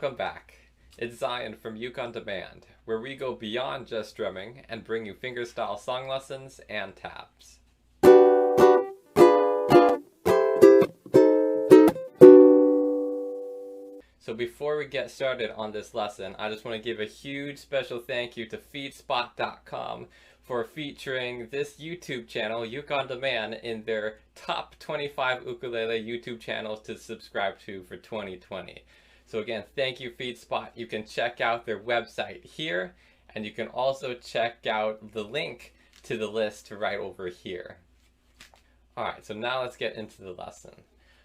Welcome back. It's Zion from Uke on Demand, where we go beyond just drumming and bring you fingerstyle song lessons and taps. So before we get started on this lesson, I just want to give a huge special thank you to feedspot.com for featuring this YouTube channel, Uke on Demand, in their top 25 ukulele YouTube channels to subscribe to for 2020. So again, thank you, FeedSpot. You can check out their website here, and you can also check out the link to the list right over here. All right, so now let's get into the lesson.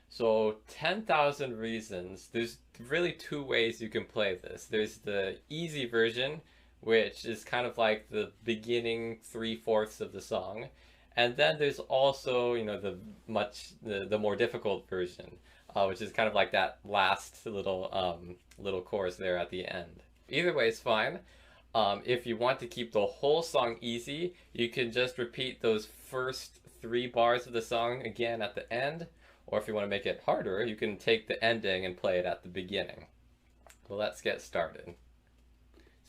So 10,000 reasons, there's really two ways you can play this. There's the easy version, which is kind of like the beginning 3/4 of the song. And then there's also, you know, the more difficult version, which is kind of like that last little chorus there at the end. Either way is fine. If you want to keep the whole song easy, you can just repeat those first 3 bars of the song again at the end. Or if you want to make it harder, you can take the ending and play it at the beginning. Well, let's get started.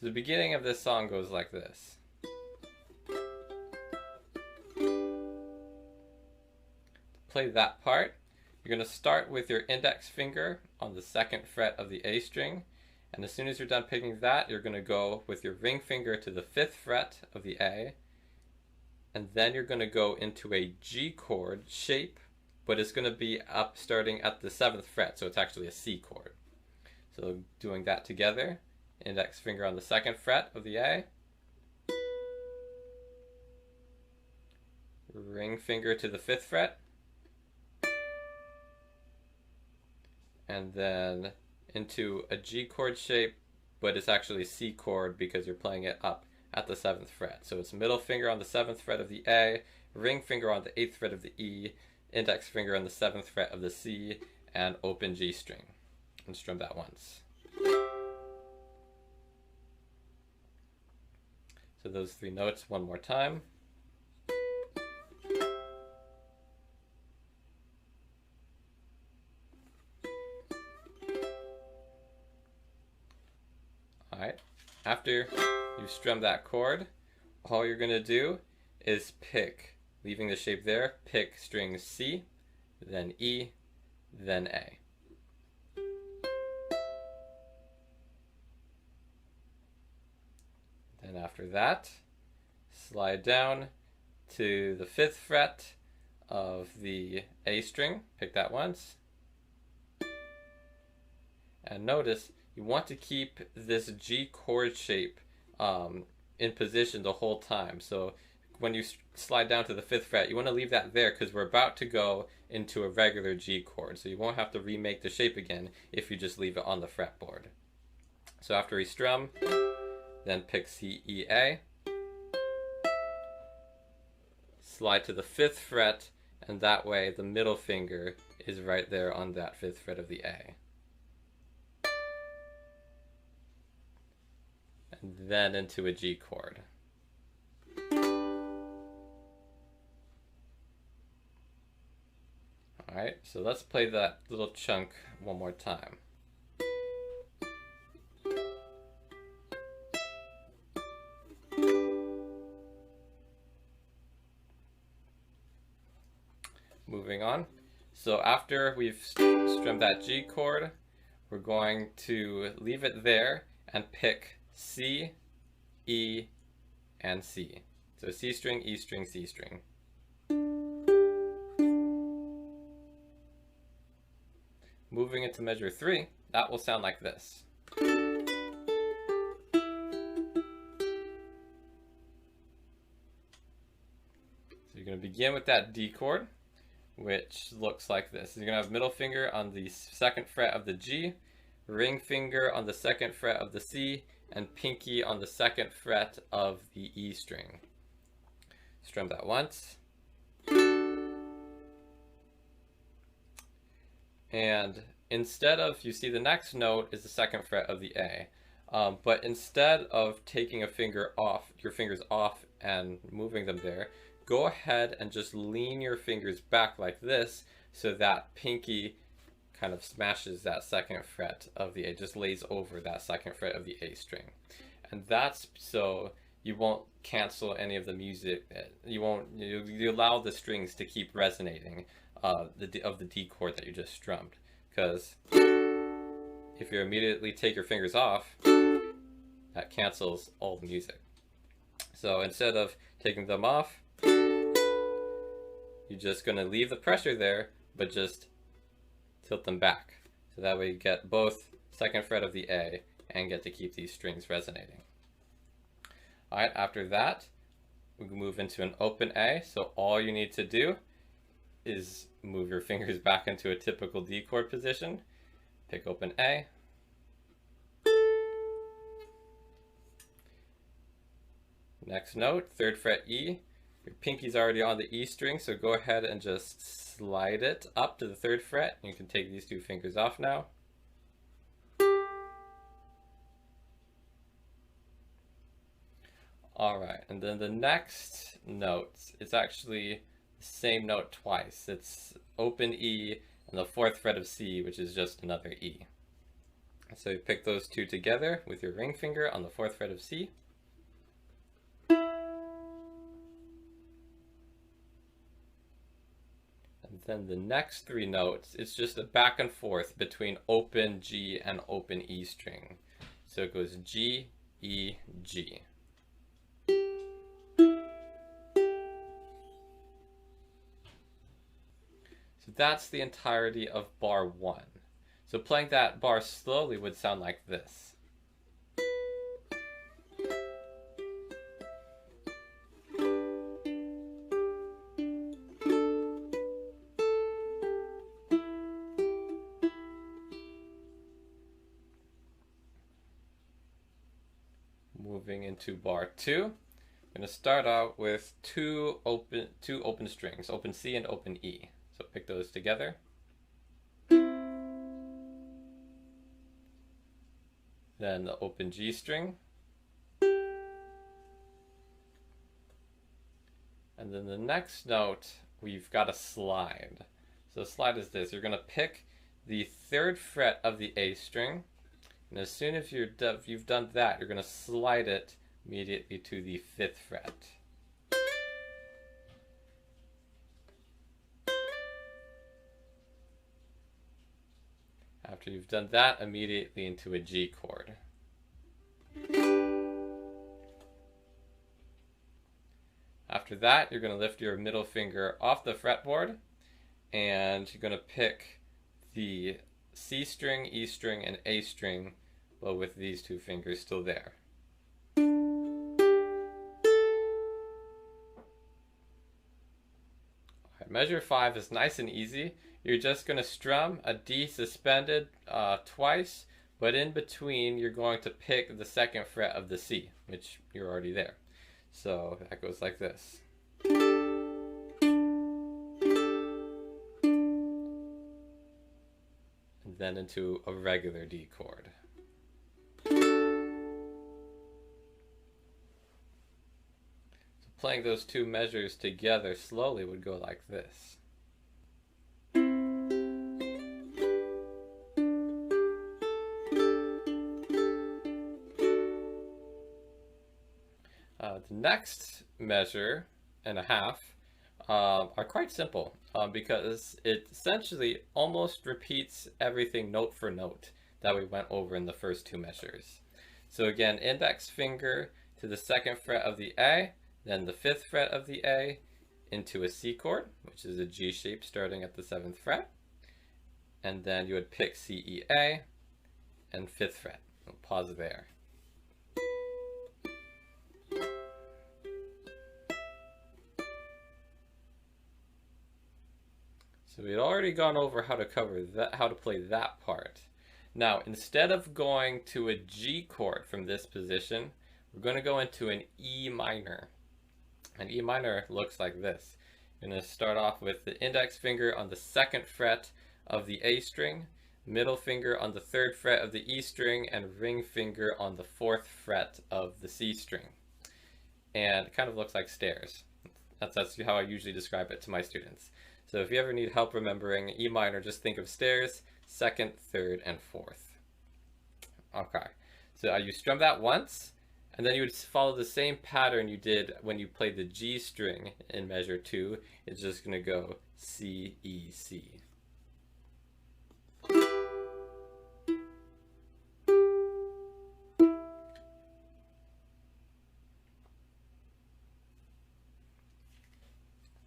So the beginning of this song goes like this. To play that part, you're going to start with your index finger on the 2nd fret of the A string, and as soon as you're done picking that, you're going to go with your ring finger to the 5th fret of the A, and then you're going to go into a G chord shape, but it's going to be up starting at the 7th fret, so it's actually a C chord. So doing that together, index finger on the 2nd fret of the A, ring finger to the 5th fret, and then into a G chord shape, but it's actually a C chord because you're playing it up at the 7th fret. So it's middle finger on the 7th fret of the A, ring finger on the 8th fret of the E, index finger on the 7th fret of the C, and open G string. And strum that once. So those 3 notes one more time. Alright, after you've strummed that chord, all you're going to do is pick, leaving the shape there, pick string C, then E, then A. Then after that, slide down to the 5th fret of the A string, pick that once, and notice you want to keep this G chord shape in position the whole time. So when you slide down to the 5th fret, you want to leave that there because we're about to go into a regular G chord. So you won't have to remake the shape again if you just leave it on the fretboard. So after we strum, then pick C, E, A, slide to the 5th fret, and that way the middle finger is right there on that 5th fret of the A. And then into a G chord. Alright, so let's play that little chunk one more time. Moving on. So after we've strummed that G chord, we're going to leave it there and pick C, E, and C. So C string, E string, C string. Moving into measure 3, that will sound like this. So you're going to begin with that D chord, which looks like this. You're going to have middle finger on the 2nd fret of the G, ring finger on the 2nd fret of the C, and pinky on the 2nd fret of the E string. Strum that once. And instead of, you see the next note is the 2nd fret of the A. But instead of taking your fingers off and moving them there, go ahead and just lean your fingers back like this so that pinky kind of smashes that second fret of the A, just lays over that second fret of the A string. And that's so you won't cancel any of the music. You allow the strings to keep resonating of the D chord that you just strummed. Because if you immediately take your fingers off, that cancels all the music. So instead of taking them off, you're just going to leave the pressure there, but just tilt them back. So that way you get both second fret of the A and get to keep these strings resonating. Alright, after that, we can move into an open A. So all you need to do is move your fingers back into a typical D chord position, pick open A, next note, 3rd fret E. Your pinky's already on the E string, so go ahead and just slide it up to the 3rd fret. You can take these 2 fingers off now. Alright, and then the next note, it's actually the same note twice. It's open E and the 4th fret of C, which is just another E. So you pick those 2 together with your ring finger on the 4th fret of C. And then the next 3 notes, it's just a back and forth between open G and open E string. So it goes G, E, G. So that's the entirety of bar 1. So playing that bar slowly would sound like this. Moving into bar 2, I'm going to start out with two open strings, open C and open E. So pick those together. Then the open G string. And then the next note, we've got a slide. So the slide is this. You're going to pick the 3rd fret of the A string. And as soon as you've done that, you're going to slide it immediately to the 5th fret. After you've done that, immediately into a G chord. After that, you're going to lift your middle finger off the fretboard, and you're going to pick the C string, E string, and A string, but with these 2 fingers still there. Alright, measure 5 is nice and easy. You're just going to strum a D suspended twice, but in between you're going to pick the 2nd fret of the C, which you're already there. So that goes like this. And then into a regular D chord. So playing those 2 measures together slowly would go like this. The next measure and a half are quite simple because it essentially almost repeats everything note for note that we went over in the first 2 measures. So again, index finger to the 2nd fret of the A, then the 5th fret of the A into a C chord, which is a G shape starting at the 7th fret, and then you would pick C, E, A, and 5th fret. We'll pause there. So we'd already gone over how to cover that, how to play that part. Now, instead of going to a G chord from this position, we're going to go into an E minor. And E minor looks like this. You're going to start off with the index finger on the 2nd fret of the A string, middle finger on the 3rd fret of the E string, and ring finger on the 4th fret of the C string. And it kind of looks like stairs. That's how I usually describe it to my students. So if you ever need help remembering E minor, just think of stairs. second, third, and fourth. Okay, so you strum that once, and then you would follow the same pattern you did when you played the G string in measure 2. It's just going to go C, E, C.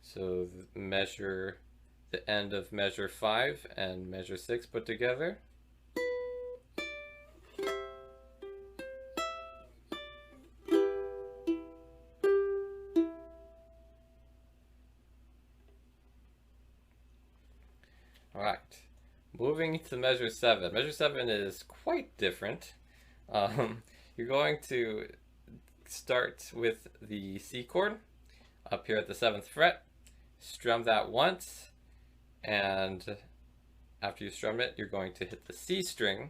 So measure the end of measure 5 and measure 6 put together. All right, moving to measure 7. Measure 7 is quite different. You're going to start with the C chord up here at the 7th fret, strum that once, and after you strum it, you're going to hit the C string,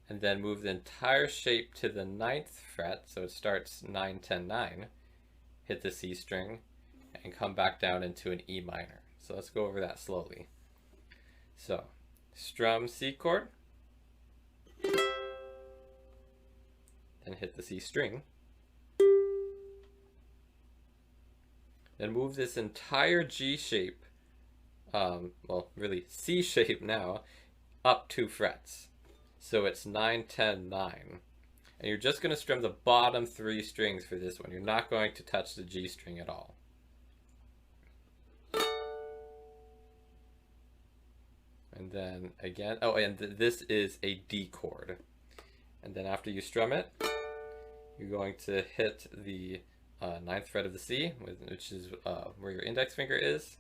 and then move the entire shape to the 9th fret, so it starts 9, 10, 9, hit the C string, and come back down into an E minor. So let's go over that slowly. So, strum C chord, then hit the C string, then move this entire G shape, well, really C shape now, up 2 frets. So it's 9, 10, 9. And you're just going to strum the bottom 3 strings for this one. You're not going to touch the G string at all. And then again, oh, and this is a D chord. And then after you strum it, you're going to hit the 9th fret of the C, which is where your index finger is.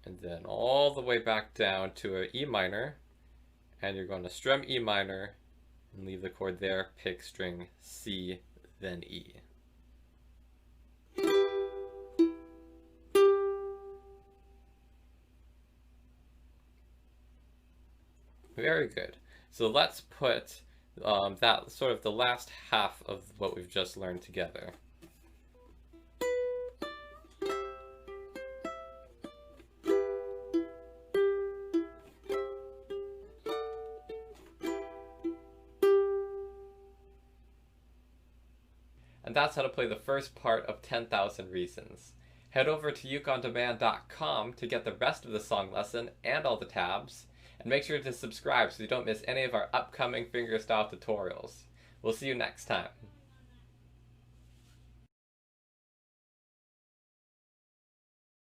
And then all the way back down to an E minor. And you're going to strum E minor and leave the chord there, pick string C, then E. Very good. So let's put that sort of the last half of what we've just learned together. And that's how to play the first part of 10,000 Reasons. Head over to ukondemand.com to get the rest of the song lesson and all the tabs. And make sure to subscribe so you don't miss any of our upcoming fingerstyle tutorials. We'll see you next time.